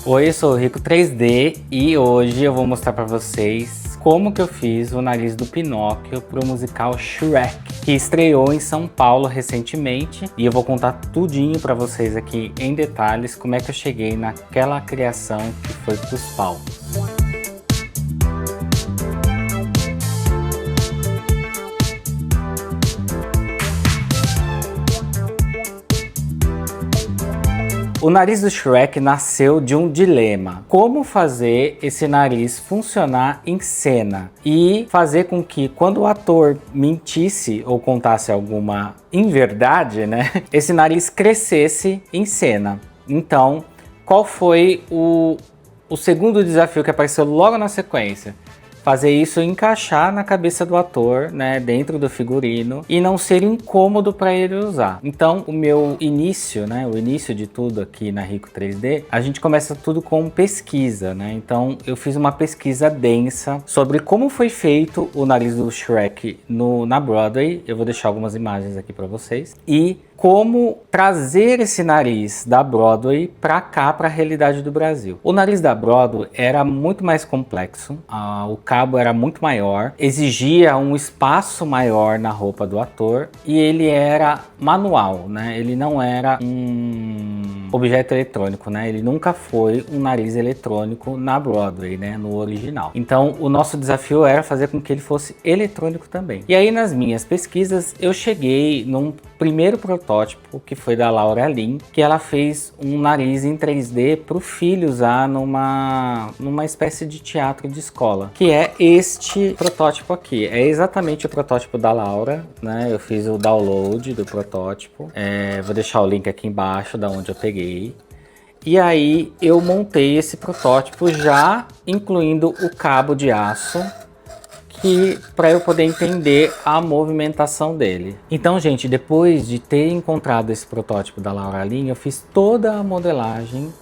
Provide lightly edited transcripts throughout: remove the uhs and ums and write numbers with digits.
Oi, eu sou o Rico 3D e hoje eu vou mostrar pra vocês como que eu fiz o nariz do Pinóquio pro musical Shrek, que estreou em São Paulo recentemente, e eu vou contar tudinho pra vocês aqui em detalhes como é que eu cheguei naquela criação que foi pros palcos. O nariz do Shrek nasceu de um dilema: como fazer esse nariz funcionar em cena e fazer com que, quando o ator mentisse ou contasse alguma inverdade, né, esse nariz crescesse em cena. Então, qual foi o segundo desafio que apareceu logo na sequência? Fazer isso encaixar na cabeça do ator, né, dentro do figurino, e não ser incômodo para ele usar. Então, o meu início, né, o início de tudo aqui na Rico 3D, a gente começa tudo com pesquisa, né? Então, eu fiz uma pesquisa densa sobre como foi feito o nariz do Shrek na Broadway. Eu vou deixar algumas imagens aqui para vocês. E como trazer esse nariz da Broadway para cá, para a realidade do Brasil. O nariz da Broadway era muito mais complexo, o cabo era muito maior, exigia um espaço maior na roupa do ator e ele era manual, né? Ele não era um objeto eletrônico, né? Ele nunca foi um nariz eletrônico na Broadway, né? No original. Então, o nosso desafio era fazer com que ele fosse eletrônico também. E aí, nas minhas pesquisas, eu cheguei num primeiro protótipo, que foi da Laura Lin, que ela fez um nariz em 3D para o filho usar numa espécie de teatro de escola, que é este protótipo aqui. É exatamente o protótipo da Laura, né? Eu fiz o download do protótipo, vou deixar o link aqui embaixo da onde eu peguei. E aí eu montei esse protótipo já incluindo o cabo de aço, para eu poder entender a movimentação dele. Então, gente, depois de ter encontrado esse protótipo da Laura Lin, eu fiz toda a modelagem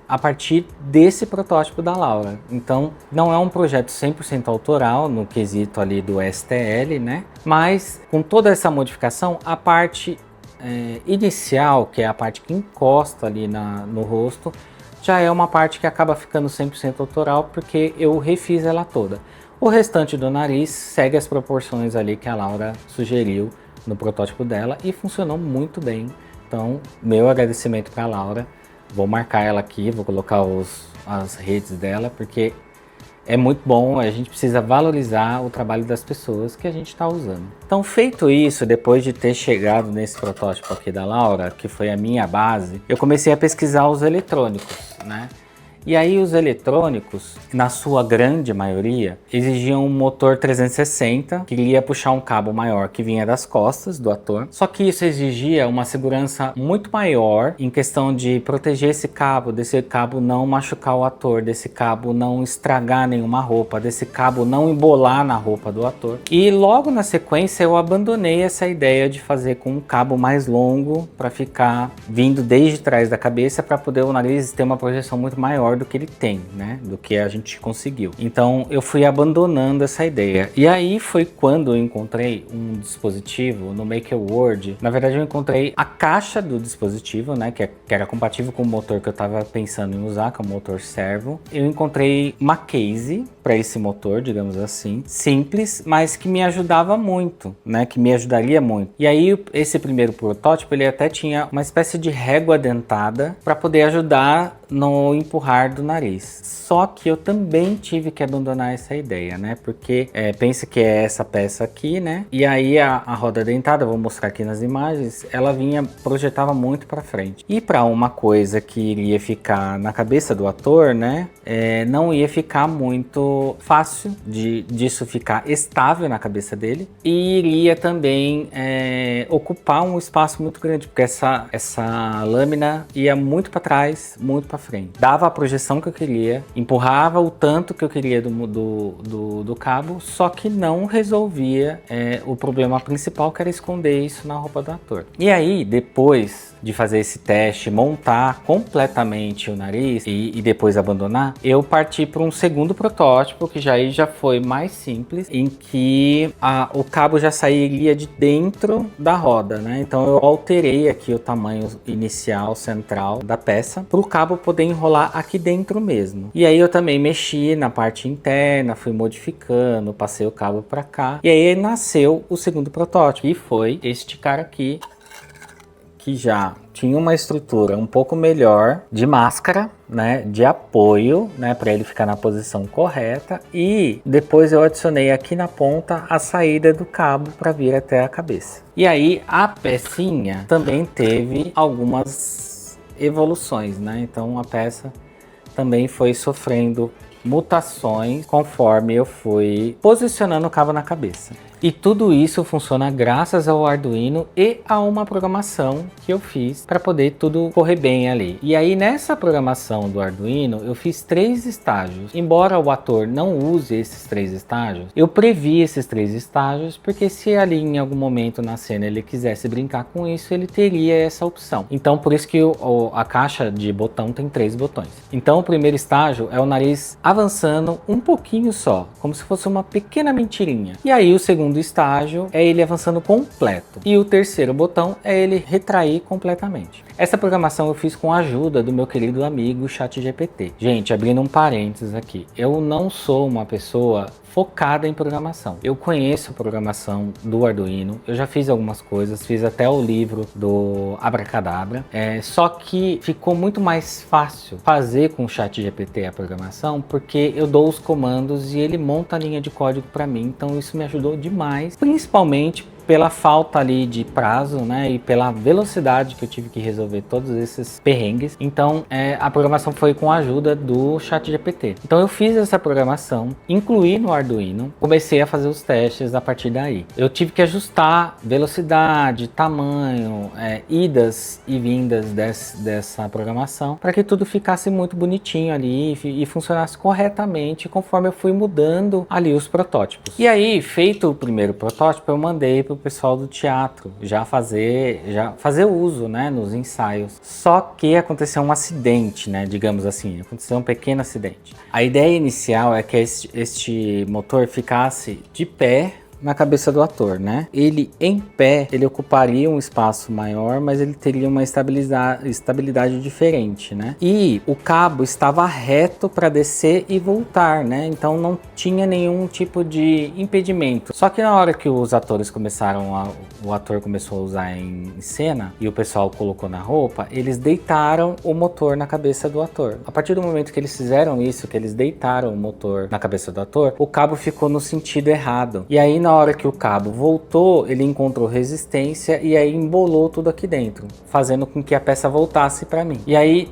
a partir desse protótipo da Laura. Então, não é um projeto 100% autoral no quesito ali do STL, né? Mas com toda essa modificação, a parte inicial, que é a parte que encosta ali no rosto, já é uma parte que acaba ficando 100% autoral, porque eu refiz ela toda. O restante do nariz segue as proporções ali que a Laura sugeriu no protótipo dela e funcionou muito bem. Então, meu agradecimento para a Laura. Vou marcar ela aqui, vou colocar as redes dela, porque é muito bom, a gente precisa valorizar o trabalho das pessoas que a gente está usando. Então, feito isso, depois de ter chegado nesse protótipo aqui da Laura, que foi a minha base, eu comecei a pesquisar os eletrônicos, né? E aí os eletrônicos, na sua grande maioria, exigiam um motor 360, que ia puxar um cabo maior que vinha das costas do ator. Só que isso exigia uma segurança muito maior em questão de proteger esse cabo, desse cabo não machucar o ator, desse cabo não estragar nenhuma roupa, desse cabo não embolar na roupa do ator. E logo na sequência eu abandonei essa ideia de fazer com um cabo mais longo para ficar vindo desde trás da cabeça, para poder o nariz ter uma projeção muito maior do que ele tem, né? Do que a gente conseguiu. Então eu fui abandonando essa ideia. E aí foi quando eu encontrei um dispositivo no Maker Word. Na verdade eu encontrei a caixa do dispositivo, né? Que era compatível com o motor que eu estava pensando em usar, que é o motor servo. Eu encontrei uma case para esse motor, digamos assim, simples, mas que me ajudava muito, né? Que me ajudaria muito. E aí esse primeiro protótipo, ele até tinha uma espécie de régua dentada para poder ajudar no empurrar do nariz. Só que eu também tive que abandonar essa ideia, né? Porque pensa que é essa peça aqui, né? E aí a roda dentada, vou mostrar aqui nas imagens, ela projetava muito para frente. E para uma coisa que iria ficar na cabeça do ator, né? Não ia ficar muito fácil disso ficar estável na cabeça dele, e iria também ocupar um espaço muito grande, porque essa lâmina ia muito para trás, muito para frente. Dava a projeção que eu queria, empurrava o tanto que eu queria do cabo, só que não resolvia o problema principal, que era esconder isso na roupa do ator. E aí, depois de fazer esse teste, montar completamente o nariz e depois abandonar, eu parti para um segundo protótipo, que já foi mais simples, em que o cabo já sairia de dentro da roda, né? Então eu alterei aqui o tamanho inicial, central da peça, para o cabo poder enrolar aqui dentro mesmo. E aí eu também mexi na parte interna, fui modificando, passei o cabo para cá, e aí nasceu o segundo protótipo, e foi este cara aqui, que já tinha uma estrutura um pouco melhor de máscara, né, de apoio, né, para ele ficar na posição correta, e depois eu adicionei aqui na ponta a saída do cabo para vir até a cabeça. E aí a pecinha também teve algumas evoluções, né? Então a peça também foi sofrendo mutações conforme eu fui posicionando o cabo na cabeça. E tudo isso funciona graças ao Arduino e a uma programação que eu fiz para poder tudo correr bem ali. E aí nessa programação do Arduino eu fiz 3 estágios. Embora o ator não use esses 3 estágios, eu previ esses 3 estágios, porque se ali em algum momento na cena ele quisesse brincar com isso, ele teria essa opção. Então por isso que a caixa de botão tem 3 botões. Então o primeiro estágio é o nariz avançando um pouquinho só, como se fosse uma pequena mentirinha. E aí o segundo estágio é ele avançando completo. E o terceiro botão é ele retrair completamente. Essa programação eu fiz com a ajuda do meu querido amigo ChatGPT. Gente, abrindo um parênteses aqui, eu não sou uma pessoa focada em programação. Eu conheço a programação do Arduino, eu já fiz algumas coisas, fiz até o livro do Abracadabra, só que ficou muito mais fácil fazer com o ChatGPT a programação, porque eu dou os comandos e ele monta a linha de código para mim, então isso me ajudou demais, principalmente pela falta ali de prazo, né, e pela velocidade que eu tive que resolver todos esses perrengues. Então a programação foi com a ajuda do ChatGPT. Então eu fiz essa programação, incluí no Arduino, comecei a fazer os testes a partir daí. Eu tive que ajustar velocidade, tamanho, idas e vindas dessa programação, para que tudo ficasse muito bonitinho ali e funcionasse corretamente conforme eu fui mudando ali os protótipos. E aí, feito o primeiro protótipo, eu mandei para o pessoal do teatro já fazer uso, né, nos ensaios. Só que aconteceu um acidente, né, digamos assim, aconteceu um pequeno acidente. A ideia inicial é que este motor ficasse de pé na cabeça do ator, né? Ele em pé, ele ocuparia um espaço maior, mas ele teria uma estabilidade diferente, né? E o cabo estava reto para descer e voltar, né? Então não tinha nenhum tipo de impedimento. Só que na hora que os atores o ator começou a usar em cena e o pessoal colocou na roupa, eles deitaram o motor na cabeça do ator. A partir do momento que eles fizeram isso, que eles deitaram o motor na cabeça do ator, o cabo ficou no sentido errado. E aí na hora que o cabo voltou, ele encontrou resistência e aí embolou tudo aqui dentro, fazendo com que a peça voltasse para mim. E aí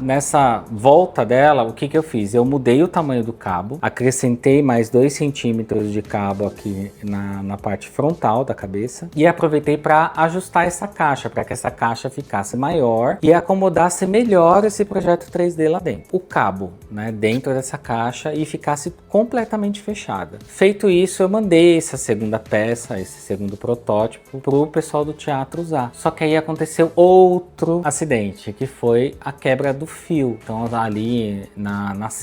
nessa volta dela, o que eu fiz? Eu mudei o tamanho do cabo, acrescentei mais 2 centímetros de cabo aqui na parte frontal da cabeça e aproveitei para ajustar essa caixa, para que essa caixa ficasse maior e acomodasse melhor esse projeto 3D lá dentro. O cabo, né, dentro dessa caixa e ficasse completamente fechada. Feito isso, eu mandei essa segunda peça, esse segundo protótipo pro pessoal do teatro usar. Só que aí aconteceu outro acidente, que foi a quebra do fio. Então ali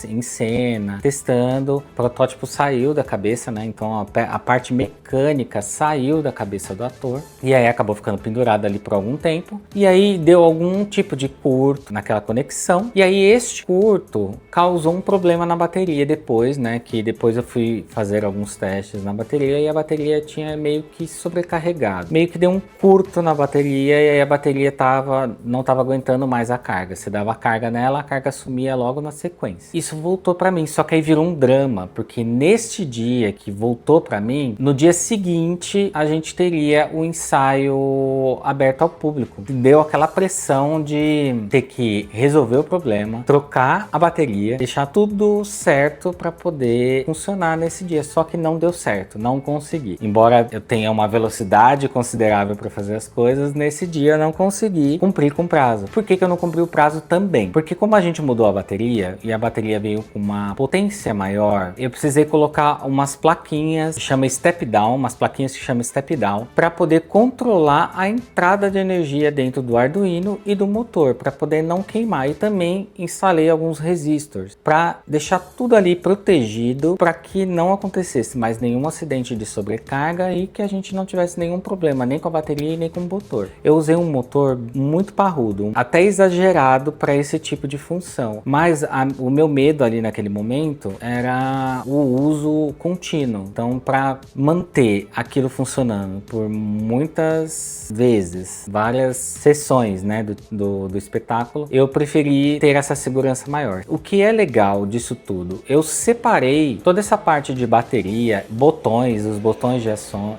em cena, testando, o protótipo saiu da cabeça, né? Então a parte mecânica saiu da cabeça do ator e aí acabou ficando pendurado ali por algum tempo. E aí deu algum tipo de curto naquela conexão. E aí este curto causou um problema na bateria depois, né? Que depois eu fui fazer alguns testes na bateria e a bateria tinha meio que sobrecarregado. Meio que deu um curto na bateria e aí a bateria não estava aguentando mais a carga. Você dava carga nela, a carga sumia logo na sequência. Isso voltou para mim, só que aí virou um drama, porque neste dia que voltou para mim, no dia seguinte a gente teria o ensaio aberto ao público. Deu aquela pressão de ter que resolver o problema, trocar a bateria, deixar tudo certo para poder funcionar nesse dia. Só que não deu certo, não consegui. Embora eu tenha uma velocidade considerável para fazer as coisas, nesse dia eu não consegui cumprir com o prazo. Por que que eu não cumpri o prazo também? Porque como a gente mudou a bateria e a bateria veio com uma potência maior, eu precisei colocar umas plaquinhas que chama step down, umas plaquinhas que chama step down, para poder controlar a entrada de energia dentro do Arduino e do motor, para poder não queimar. E também instalei alguns resistors para deixar tudo ali protegido, para que não acontecesse mais nenhum acidente de sobrecarga e que a gente não tivesse nenhum problema nem com a bateria e nem com o motor. Eu usei um motor muito parrudo, até exagerado para esse tipo de função, mas o meu medo ali naquele momento era o uso contínuo. Então, para manter aquilo funcionando por muitas vezes, várias sessões, né, do espetáculo, eu preferi ter essa segurança maior. O que é legal disso tudo, eu separei toda essa parte de bateria, botões, os botões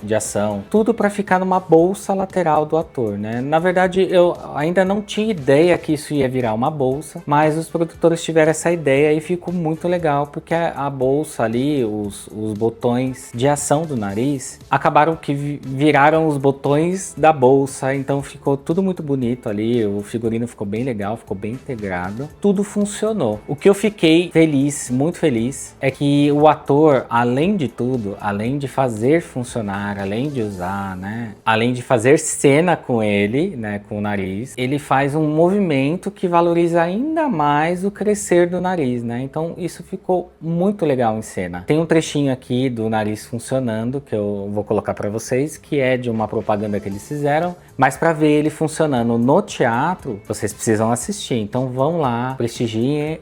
de ação, tudo para ficar numa bolsa lateral do ator, né? Na verdade, eu ainda não tinha ideia que isso ia virar uma bolsa, mas os produtores tiveram essa ideia e ficou muito legal, porque a bolsa ali, os botões de ação do nariz, acabaram que viraram os botões da bolsa, então ficou tudo muito bonito ali, o figurino ficou bem legal, ficou bem integrado, tudo funcionou. O que eu fiquei feliz, muito feliz, é que o ator, além de tudo, além de fazer funcionar, além de usar, né, além de fazer cena com ele, né, com o nariz, ele faz um movimento que valoriza ainda mais o crescer do nariz, né? Então isso ficou muito legal em cena. Tem um trechinho aqui do nariz funcionando que eu vou colocar para vocês, que é de uma propaganda que eles fizeram, mas para ver ele funcionando no teatro, vocês precisam assistir. Então vão lá, prestigiem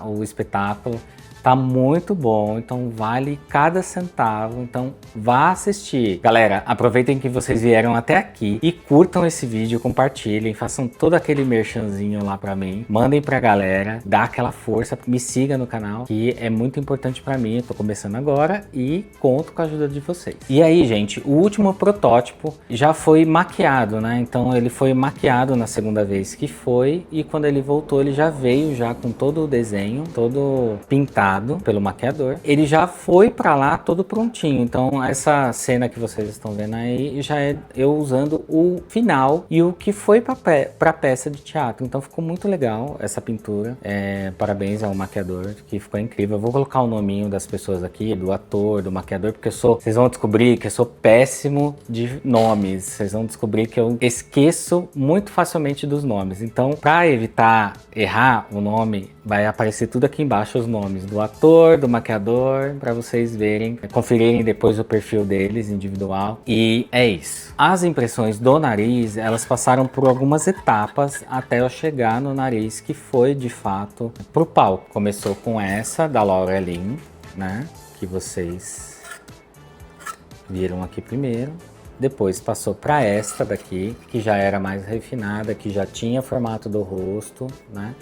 o espetáculo. Tá muito bom, então vale cada centavo, então vá assistir. Galera, aproveitem que vocês vieram até aqui e curtam esse vídeo, compartilhem, façam todo aquele merchanzinho lá pra mim, mandem pra galera, dá aquela força, me siga no canal, que é muito importante pra mim, eu tô começando agora e conto com a ajuda de vocês. E aí, gente, o último protótipo já foi maquiado, né? Então ele foi maquiado na segunda vez que foi, e quando ele voltou ele já veio já com todo o desenho, todo pintado pelo maquiador, ele já foi para lá todo prontinho. Então essa cena que vocês estão vendo aí já é eu usando o final e o que foi para peça de teatro. Então ficou muito legal essa pintura. Parabéns ao maquiador, que ficou incrível. Eu vou colocar o nominho das pessoas aqui, do ator, do maquiador, porque vocês vão descobrir que eu sou péssimo de nomes. Vocês vão descobrir que eu esqueço muito facilmente dos nomes. Então, para evitar errar o nome, vai aparecer tudo aqui embaixo os nomes do ator, do maquiador, para vocês verem, conferirem depois o perfil deles individual. E é isso. As impressões do nariz, elas passaram por algumas etapas até eu chegar no nariz que foi de fato pro palco. Começou com essa da Laura Lin, né, que vocês viram aqui primeiro. Depois passou para esta daqui, que já era mais refinada, que já tinha formato do rosto, né?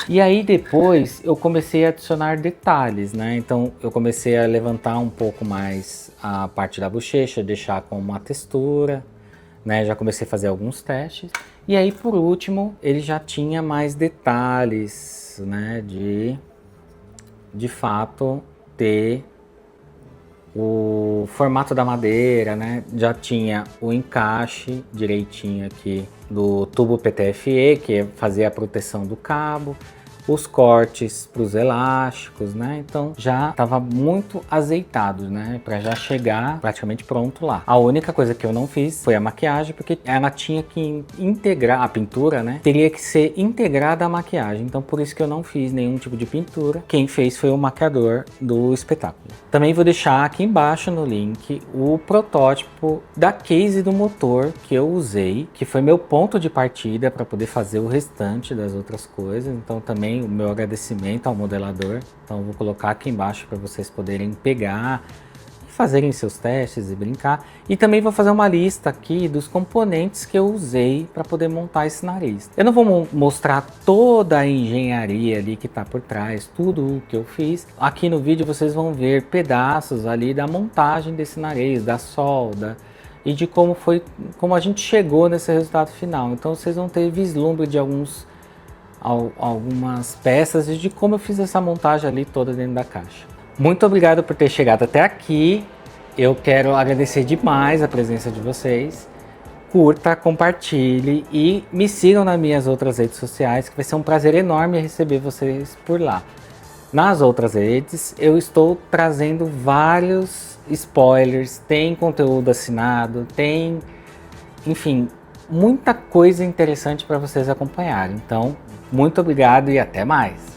E aí depois eu comecei a adicionar detalhes, né? Então eu comecei a levantar um pouco mais a parte da bochecha, deixar com uma textura, né? Já comecei a fazer alguns testes. E aí por último ele já tinha mais detalhes, né? De fato ter o formato da madeira, né? Já tinha o encaixe direitinho aqui do tubo PTFE, que fazia a proteção do cabo, os cortes para os elásticos, né? Então já estava muito azeitado, né? Para já chegar praticamente pronto lá. A única coisa que eu não fiz foi a maquiagem, porque ela tinha que integrar a pintura, né? Teria que ser integrada à maquiagem. Então por isso que eu não fiz nenhum tipo de pintura. Quem fez foi o maquiador do espetáculo. Também vou deixar aqui embaixo no link o protótipo da case do motor que eu usei, que foi meu ponto de partida para poder fazer o restante das outras coisas. Então também o meu agradecimento ao modelador. Então eu vou colocar aqui embaixo para vocês poderem pegar e fazerem seus testes e brincar. E também vou fazer uma lista aqui dos componentes que eu usei para poder montar esse nariz. Eu não vou mostrar toda a engenharia ali que está por trás, tudo o que eu fiz. Aqui no vídeo vocês vão ver pedaços ali da montagem desse nariz, da solda e de como a gente chegou nesse resultado final. Então vocês vão ter vislumbre de algumas peças e de como eu fiz essa montagem ali toda dentro da caixa. Muito obrigado por ter chegado até aqui Eu quero agradecer demais a presença de vocês. Curta, compartilhe e me sigam nas minhas outras redes sociais, que vai ser um prazer enorme receber vocês por lá. Nas outras redes, eu estou trazendo vários spoilers, tem conteúdo assinado, tem, enfim, muita coisa interessante para vocês acompanharem. Então, muito obrigado e até mais!